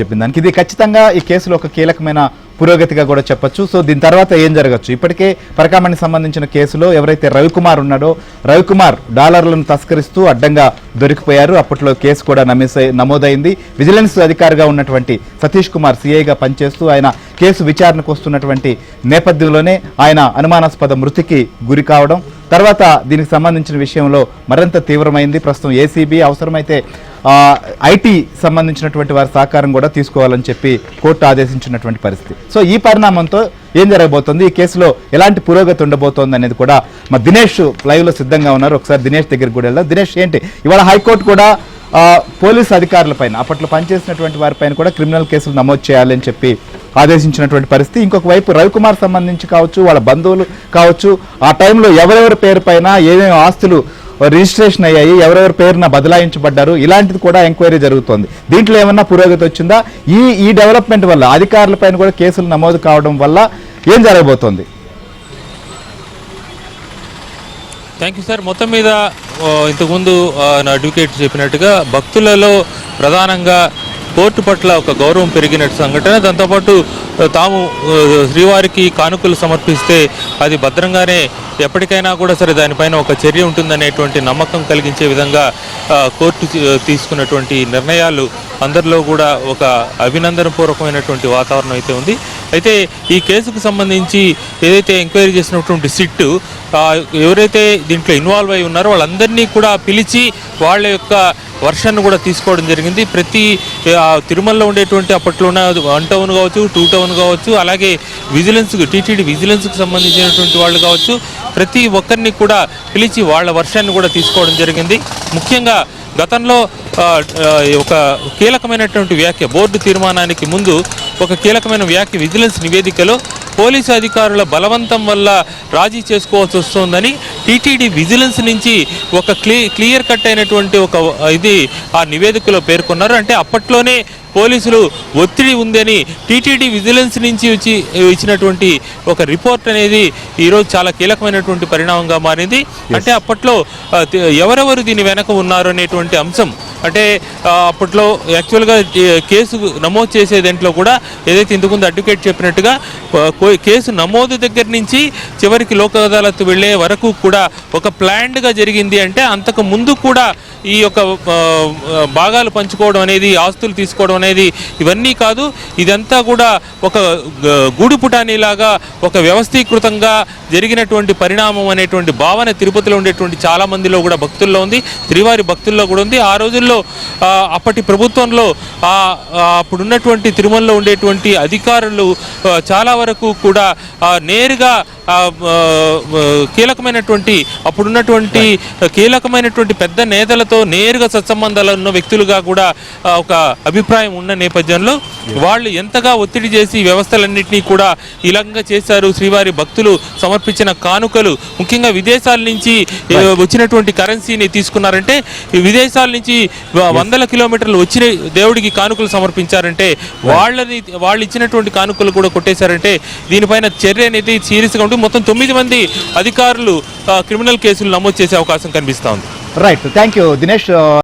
చెప్పింది దానికి ఇది ఖచ్చితంగా ఈ కేసులో ఒక కీలకమైన పురోగతిగా కూడా చెప్పొచ్చు. సో దీని తర్వాత ఏం జరగచ్చు, ఇప్పటికే పరకామణికి సంబంధించిన కేసులో ఎవరైతే రవికుమార్ ఉన్నాడో రవికుమార్ డాలర్లను తస్కరిస్తూ అడ్డంగా దొరికిపోయారు. అప్పట్లో కేసు కూడా నమోదైంది. విజిలెన్స్ అధికారిగా ఉన్నటువంటి సతీష్ కుమార్ సిఐగా పనిచేస్తూ ఆయన కేసు విచారణకు వస్తున్నటువంటి నేపథ్యంలోనే ఆయన అనుమానాస్పద మృతికి గురి కావడం, తర్వాత దీనికి సంబంధించిన విషయంలో మరింత తీవ్రమైంది. ప్రస్తుతం ఏసీబీ అవసరమైతే ఐటీ సంబంధించినటువంటి వారి సహకారం కూడా తీసుకోవాలని చెప్పి కోర్టు ఆదేశించినటువంటి పరిస్థితి. సో ఈ పరిణామంతో ఏం జరగబోతోంది, ఈ కేసులో ఎలాంటి పురోగతి ఉండబోతోంది అనేది కూడా మా దినేష్ లైవ్ లో సిద్ధంగా ఉన్నారు. ఒకసారి దినేష్ దగ్గరికి కూడా వెళ్దాం. దినేష్, ఏంటి ఇవాళ హైకోర్టు కూడా పోలీసు అధికారులపైన అప్పట్లో పనిచేసినటువంటి వారిపైన కూడా క్రిమినల్ కేసులు నమోదు చేయాలని చెప్పి ఆదేశించినటువంటి పరిస్థితి. ఇంకొక వైపు రవికుమార్ సంబంధించి కావచ్చు, వాళ్ళ బంధువులు కావచ్చు, ఆ టైంలో ఎవరెవరి పేరు పైన ఏమేమి ఆస్తులు రిజిస్ట్రేషన్ అయ్యాయి, ఎవరెవరి పేరున బదలాయించబడ్డారు, ఇలాంటిది కూడా ఎంక్వైరీ జరుగుతోంది. దీంట్లో ఏమన్నా పురోగతి వచ్చిందా? ఈ డెవలప్మెంట్ వల్ల అధికారులపైన కూడా కేసులు నమోదు కావడం వల్ల ఏం జరగబోతోంది? Thank you sir. మొత్తం మీద ఇంతకుముందు నా అడ్వకేట్ చెప్పినట్టుగా భక్తులలో ప్రధానంగా కోర్టు పట్ల ఒక గౌరవం పెరిగినట్టు సంఘటన. దాంతోపాటు తాము శ్రీవారికి కానుకలు సమర్పిస్తే అది భద్రంగానే ఎప్పటికైనా కూడా సరే దానిపైన ఒక చర్య ఉంటుందనేటువంటి నమ్మకం కలిగించే విధంగా కోర్టు తీసుకున్నటువంటి నిర్ణయాలు అందరిలో కూడా ఒక అభినందనపూర్వకమైనటువంటి వాతావరణం అయితే ఉంది. అయితే ఈ కేసుకు సంబంధించి ఏదైతే ఎంక్వైరీ చేసినటువంటి సిట్ ఎవరైతే దీంట్లో ఇన్వాల్వ్ అయి ఉన్నారో వాళ్ళందరినీ కూడా పిలిచి వాళ్ళ యొక్క వర్షన్ కూడా తీసుకోవడం జరిగింది. ప్రతి తిరుమలలో ఉండేటువంటి అప్పట్లో ఉన్న 1 టౌన్ కావచ్చు, 2 టౌన్ కావచ్చు, అలాగే విజిలెన్స్ టీటీడీ విజిలెన్స్కి సంబంధించినటువంటి వాళ్ళు కావచ్చు, ప్రతి ఒక్కరిని కూడా పిలిచి వాళ్ళ వర్షాన్ని కూడా తీసుకోవడం జరిగింది. ముఖ్యంగా గతంలో ఒక కీలకమైనటువంటి వ్యాఖ్య బోర్డు తీర్మానానికి ముందు ఒక కీలకమైన వ్యాఖ్య విజిలెన్స్ నివేదికలో పోలీసు అధికారుల బలవంతం వల్ల రాజీ చేసుకోవాల్సి వస్తుందని టీటీడీ విజిలెన్స్ నుంచి ఒక క్లియర్ కట్ అయినటువంటి ఒక ఇది ఆ నివేదికలో పేర్కొన్నారు. అంటే అప్పట్లోనే పోలీసులు ఒత్తిడి ఉందని టీటీడీ విజిలెన్స్ నుంచి ఇచ్చినటువంటి ఒక రిపోర్ట్ అనేది ఈరోజు చాలా కీలకమైనటువంటి పరిణామంగా మారింది. అంటే అప్పట్లో ఎవరెవరు దీని వెనక ఉన్నారు అనేటువంటి అంశం, అంటే అప్పట్లో యాక్చువల్గా కేసు నమోదు చేసే దాంట్లో కూడా ఏదైతే ఇంతకుముందు అడ్వకేట్ చెప్పినట్టుగా కేసు నమోదు దగ్గర నుంచి చివరికి లోక్ అదాలత్ వెళ్ళే వరకు కూడా ఒక ప్లాన్డ్గా జరిగింది. అంటే అంతకు ముందు కూడా ఈ యొక్క భాగాలు పంచుకోవడం అనేది, ఆస్తులు తీసుకోవడం అనేది ఇవన్నీ కాదు, ఇదంతా కూడా ఒక గూడుపుటానిలాగా ఒక వ్యవస్థీకృతంగా జరిగినటువంటి పరిణామం అనేటువంటి భావన తిరుపతిలో ఉండేటువంటి చాలా మందిలో కూడా భక్తుల్లో ఉంది, శ్రీవారి భక్తుల్లో కూడా ఉంది. ఆ రోజుల్లో అప్పటి ప్రభుత్వంలో అప్పుడున్నటువంటి తిరుమలలో ఉండేటువంటి అధికారులు చాలా వరకు కూడా నేరుగా కీలకమైనటువంటి అప్పుడున్నటువంటి కీలకమైనటువంటి పెద్ద నేతలతో నేరుగా సత్సంబంధాలు ఉన్న వ్యక్తులుగా కూడా ఒక అభిప్రాయం ఉన్న నేపథ్యంలో వాళ్ళు ఎంతగా ఒత్తిడి చేసి వ్యవస్థలన్నింటినీ కూడా ఇలాగా చేశారు. శ్రీవారి భక్తులు సమర్పించిన కానుకలు ముఖ్యంగా విదేశాల నుంచి వచ్చినటువంటి కరెన్సీని తీసుకున్నారంటే, విదేశాల నుంచి 100 కిలోమీటర్లు వచ్చిన దేవుడికి కానుకలు సమర్పించారంటే వాళ్ళు ఇచ్చినటువంటి కానుకలు కూడా కొట్టేశారంటే దీనిపైన చర్య అనేది సీరియస్గా ఉంటుంది. మొత్తం 9 మంది అధికారులు క్రిమినల్ కేసులు నమోదు చేసే అవకాశం కనిపిస్తోంది. Right, thank you Dinesh.